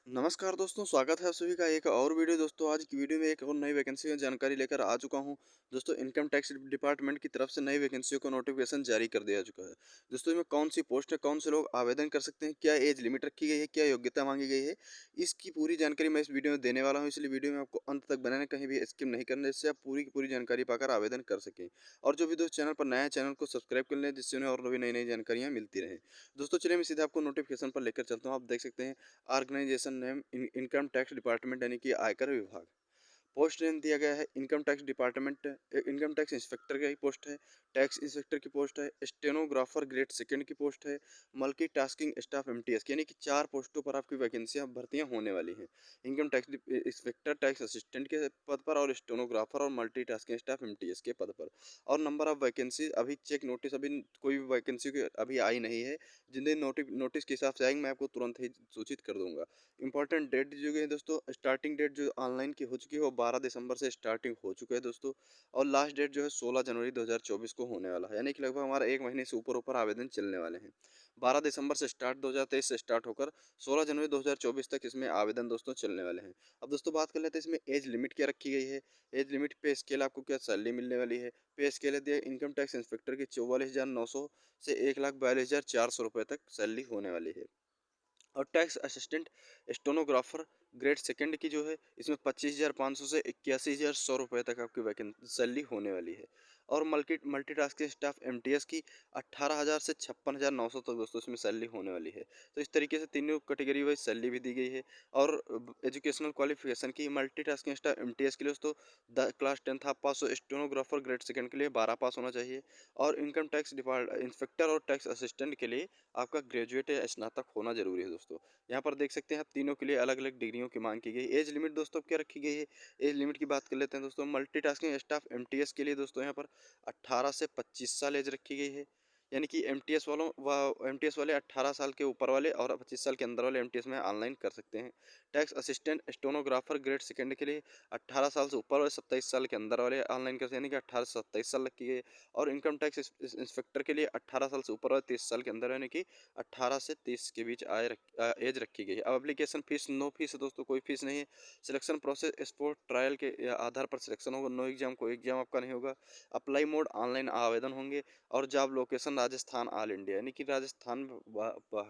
नमस्कार दोस्तों, स्वागत है आप सभी का एक और वीडियो। दोस्तों आज की वीडियो में एक और नई वैकेंसी की जानकारी लेकर आ चुका हूं। दोस्तों इनकम टैक्स डिपार्टमेंट की तरफ से नई वैकेंसियों को नोटिफिकेशन जारी कर दिया चुका है। दोस्तों इसमें कौन सी पोस्ट है, कौन से लोग आवेदन कर सकते हैं, क्या एज लिमिट रखी गई है, क्या योग्यता मांगी गई है, इसकी पूरी जानकारी मैं इस वीडियो में देने वाला हूँ। इसलिए वीडियो में आपको अंत तक बनाना, कहीं भी स्किप नहीं करना, जिससे आप पूरी की पूरी जानकारी पाकर आवेदन कर सकें। और जो भी दोस्त चैनल पर नया है, चैनल को सब्सक्राइब कर लें, जिससे उन्हें और भी नई नई जानकारियाँ मिलती रहें। दोस्तों चलिए मैं सीधे आपको नोटिफिकेशन पर लेकर चलता हूँ। आप देख सकते हैं organisation name income tax department यानी कि आयकर विभाग। पोस्ट नेम दिया गया है income tax department. Income tax inspector की पोस्ट है, टैक्स इंस्पेक्टर की पोस्ट है, स्टेनोग्राफर ग्रेड सेकंड की पोस्ट है, मल्टी टास्किंग स्टाफ एमटीएस यानी कि 4 पोस्टों पर आपकी वैकेंसियां भर्तियां होने वाली हैं। Income tax inspector, tax assistant के पद पर, और स्टेनोग्राफर और मल्टी टास्किंग स्टाफ एमटीएस के पद पर। और नंबर ऑफ वैकेंसी अभी चेक नोटिस, अभी कोई भी वैकेंसी अभी आई नहीं है। जिन दिन नोटिस के हिसाब से आएंगे मैं आपको तुरंत ही सूचित कर दूंगा। इंपॉर्टेंट डेट दी गई है दोस्तों। स्टार्टिंग डेट जो ऑनलाइन की हो चुकी है वो 12 दिसंबर से स्टार्टिंग हो चुका है दोस्तों। और लास्ट डेट जो है 16 जनवरी 2024 को होने वाला है, यानी कि लगभग हमारा एक महीने से ऊपर ऊपर आवेदन चलने वाले हैं। 12 दिसंबर से स्टार्ट, 2023 से स्टार्ट होकर 16 जनवरी 2024 तक इसमें आवेदन दोस्तों चलने वाले हैं। अब दोस्तों बात कर लेते हैं इसमें एज लिमिट क्या रखी गई है। एज लिमिट पे स्केल आपको क्या सैलरी मिलने वाली है। पे स्केल दिया इनकम टैक्स इंस्पेक्टर की 44,900 से 1,42,400 रुपये तक सैलरी होने वाली है। और tax assistant stenographer grade second की जो है इसमें 25,500 से 81,100 रुपये तक आपकी वैकेंसी सैलरी होने वाली है। और मल्टीटास्किंग स्टाफ एमटीएस की 18,000 से 56,900 तक दोस्तों इसमें सैलरी होने वाली है। तो इस तरीके से तीनों कैटेगरी वाइज सैलरी भी दी गई है। और एजुकेशनल क्वालिफिकेशन की मल्टीटास्किंग स्टाफ एमटीएस के लिए दोस्तों क्लास 10th आप पास हो, स्टेनोग्राफर ग्रेड सेकंड के लिए 12 पास होना चाहिए। और इनकम टैक्स डिपार्ट इंस्पेक्टर और टैक्स असिस्टेंट के लिए आपका ग्रेजुएट या स्नातक होना जरूरी है दोस्तों। यहाँ पर देख सकते हैं आप तीनों के लिए अलग अलग डिग्रियों की मांग की गई। एज लिमिट दोस्तों क्या रखी गई है। एज लिमिट की बात कर लेते हैं दोस्तों। मल्टीटास्किंग स्टाफ एमटीएस के लिए दोस्तों यहाँ पर 18 से 25 साल एज रखी गई है। यानी कि एमटीएस वालों व एमटीएस वाले 18 साल के ऊपर वाले और 25 साल के अंदर वाले एमटीएस में ऑनलाइन कर सकते हैं। Tax assistant stenographer grade second के लिए 18 साल से ऊपर और 27 साल के अंदर वाले ऑनलाइन कर सकते हैं, यानी कि 18 से 27 साल रखी गई है। और इनकम टैक्स इंस्पेक्टर के लिए 18 साल से ऊपर और 30 साल के अंदर, यानी कि 18 से 30 के बीच एज रखी गई है। अब एप्लीकेशन फीस नो फीस है दोस्तों, कोई फीस नहीं है। सिलेक्शन प्रोसेस स्पोर्ट ट्रायल के आधार पर सिलेक्शन होगा, नो एग्जाम, कोई एग्जाम आपका नहीं होगा। अप्लाई मोड ऑनलाइन आवेदन होंगे। और job location Rajasthan all India, यानी कि राजस्थान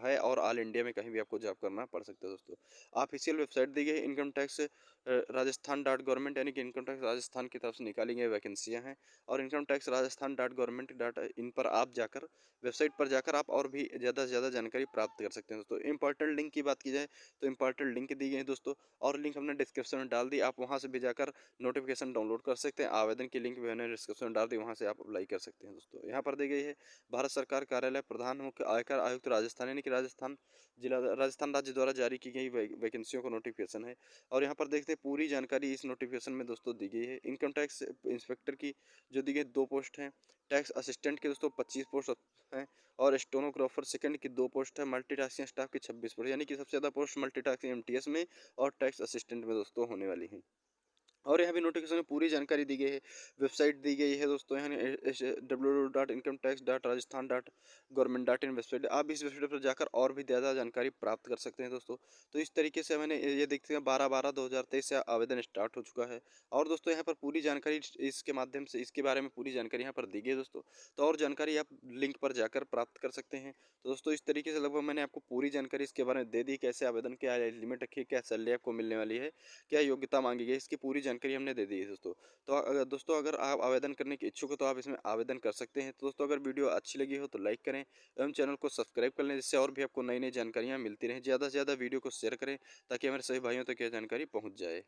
है और ऑल इंडिया में कहीं भी आपको जॉब करना पड़ सकता है दोस्तों। ऑफिशियल वेबसाइट दी गई है income tax Rajasthan dot government, यानी कि इनकम टैक्स राजस्थान की तरफ से निकाली गई वैकेंसियाँ हैं। और income tax Rajasthan dot government dot in पर आप जाकर, वेबसाइट पर जाकर आप और भी ज़्यादा से ज़्यादा जानकारी प्राप्त कर सकते हैं दोस्तों। इंपॉर्टेंट लिंक की बात की जाए तो इंपॉर्टेंट लिंक दी गई है दोस्तों, और लिंक हमने डिस्क्रिप्शन में डाल दी, आप वहाँ से भी जाकर नोटिफिकेशन डाउनलोड कर सकते हैं। आवेदन की लिंक भी मैंने डिस्क्रिप्शन में डाल दी, वहाँ से आप अप्लाई कर सकते हैं दोस्तों। यहाँ पर दी गई है भारत सरकार कार्यालय प्रधान मुख्य आयकर आयुक्त राजस्थान, यानी कि राजस्थान जिला, राजस्थान राज्य द्वारा जारी की गई वैकेंसियों का नोटिफिकेशन है। और यहाँ पर देखते हैं पूरी जानकारी इस नोटिफिकेशन में दोस्तों दी गई है। इनकम टैक्स इंस्पेक्टर की जो दी गई 2 पोस्ट हैं, टैक्स असिस्टेंट के दोस्तों 25 पोस्ट हैं, और स्टेनोग्राफर सेकंड की 2 पोस्ट है, मल्टीटास्किंग स्टाफ की 26 पोस्ट, यानी कि सबसे ज़्यादा पोस्ट मल्टीटास्किंग एमटीएस में और टैक्स असिस्टेंट में दोस्तों होने वाली हैं। और यहाँ भी नोटिफिकेशन में पूरी जानकारी दी गई है। वेबसाइट दी गई है दोस्तों, यहाँ www.incometax.rajasthan.gov.in वेबसाइट, आप इस वेबसाइट पर जाकर और भी ज़्यादा जानकारी प्राप्त कर सकते हैं दोस्तों। तो इस तरीके से मैंने ये देखते हैं 12/12/2023 से आवेदन स्टार्ट हो चुका है। और दोस्तों यहाँ पर पूरी जानकारी इसके माध्यम से, इसके बारे में पूरी जानकारी यहाँ पर दी गई है दोस्तों। तो और जानकारी आप लिंक पर जाकर प्राप्त कर सकते हैं। तो दोस्तों इस तरीके से लगभग मैंने आपको पूरी जानकारी इसके बारे में दे दी, कैसे आवेदन, क्या लिमिट रखी है, क्या सैलरी आपको मिलने वाली है, क्या योग्यता मांगी गई, इसकी पूरी जानकारी हमने दे दी है दोस्तों। तो अगर आप आवेदन करने के इच्छुक हो तो आप इसमें आवेदन कर सकते हैं। तो दोस्तों अगर वीडियो अच्छी लगी हो तो लाइक करें एवं चैनल को सब्सक्राइब कर लें, जिससे और भी आपको नई नई जानकारियाँ मिलती रहें। ज़्यादा से ज़्यादा वीडियो को शेयर करें ताकि हमारे सभी भाइयों तक यह जानकारी पहुँच जाए।